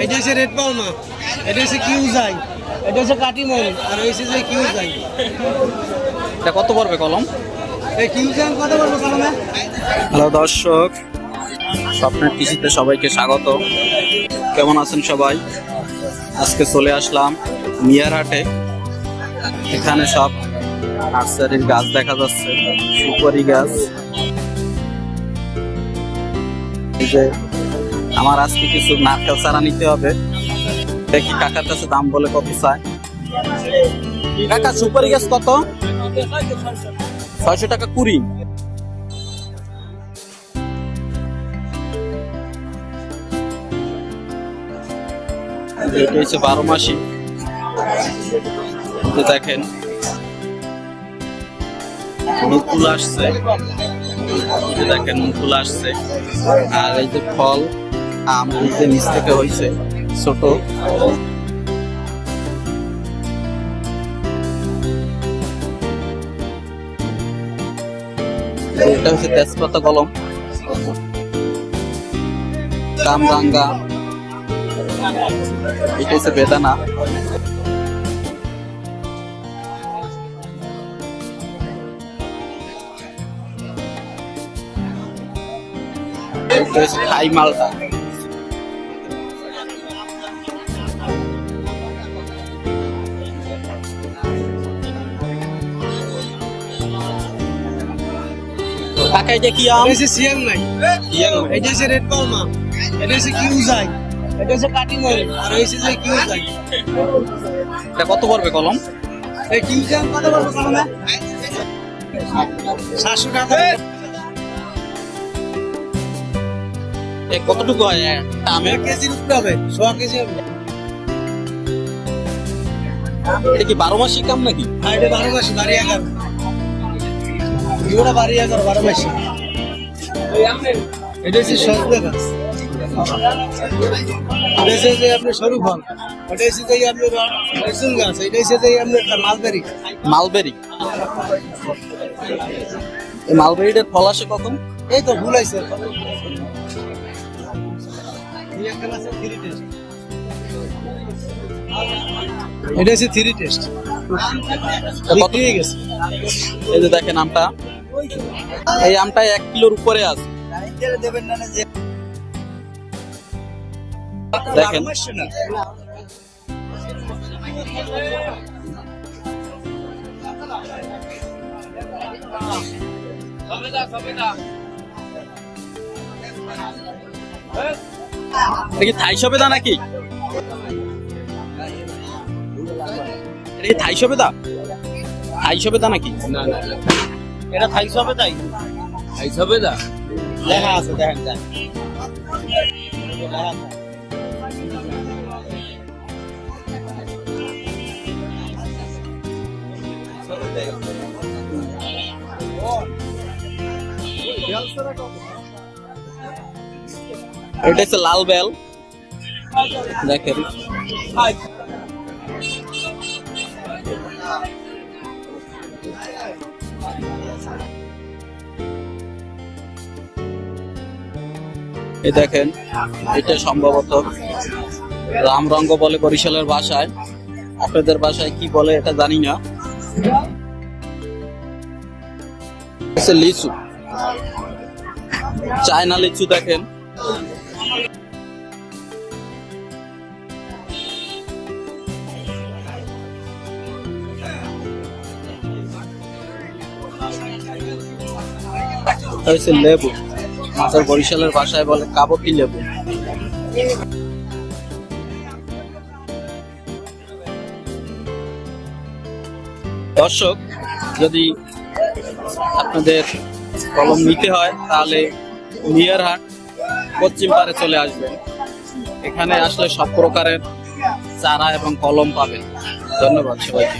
এটা হচ্ছে রেড পালমা, এটা হচ্ছে কিউজাই, এটা হচ্ছে কাটিমন, আর হচ্ছে যে কিউজাই। এটা কত পড়বে কলম? এই কিউজাই কত বলবো কলমে? হ্যালো দর্শক, স্বপ্নের কৃষিতে সবাইকে স্বাগত। কেমন আছেন সবাই? আজকে চলে আসলাম মিয়ারহাটে। এখানে সব নার্সারির গাছ দেখা যাচ্ছে, সুপারি গাছ। এই যে আমার আজকে কিছু নারকেল চারা নিতে হবে, দেখি কাকার কাছে দাম বলে কত চায়। কাকা সুপারি গাছ কত? 600 টাকা কুড়ি। এটা হচ্ছে 12 মাসি। দেখেন মুকুল আসছে, দেখেন মুকুল আসছে। আর এই যে ফল আম এই যে নিচ থেকে হয়েছে ছোট। এটা হচ্ছে তেজপাতা কলম, কামরাঙ্গা। এটা হচ্ছে বেদানা। এটা হচ্ছে থাই মালটা। কাকা এটা কি আম? এটা হচ্ছে সিয়াং নাই, এটা হচ্ছে রেড পালমা, এটা হচ্ছে কিউজাই, এটা হচ্ছে কাটিমন, আর হচ্ছে যে কিউজাই। এটা কত পড়বে কলম? এই কিউজাই কত বলবো কলমে? 700 টাকা। কতটুকু হয় আমে? কেজির উপরে হবে, 100 কেজি হবে। এটা কি 12 মাসিক আম নাকি? আর এটা 12 মাসি, বাড়ি 11। এগুলো বাড়ি 11, 12 মাসি। এটা হচ্ছে সজনে গাছ, এটা হচ্ছে যে আপনার সরু ফল, ওটা হচ্ছে যে আপনার রসুন গাছ, এটা হচ্ছে যে আপনার মালবেরি। মালবেরি। এই মালবেরিটার ফল আসে কখন? এই তো ভুল আছে। এটা হচ্ছে 3 টেস্ট, বিক্রি হয়ে গেছে। এই যে দেখেন আমটা, এই আমটা 1 কিলোর উপরে আছে। দেখেন এটা কি থাই সবেদা নাকি? এটা কি থাই সবেদা? থাই সবেদা নাকি? এটা থাই সবেদাই, থাই সবেদা লেখা আছে, দেখেন দেখেন। এটা হচ্ছে লাল বেল, দেখেন। এই দেখেন, এটা সম্ভবত রামরঙ্গ বলে বরিশালের ভাষায়, আপনাদের ভাষায় কি বলে এটা জানি না। লিচু, চায়না লিচু দেখেন। লেবু, আমাদের বরিশালের ভাষায় বলে কাবকি লেবু। দর্শক, যদি আপনাদের কলম নিতে হয় তাহলে মিয়ারহাট পশ্চিম পাড়ে চলে আসবেন। এখানে আসলে সব প্রকারের চারা এবং কলম পাবেন। ধন্যবাদ সবাইকে।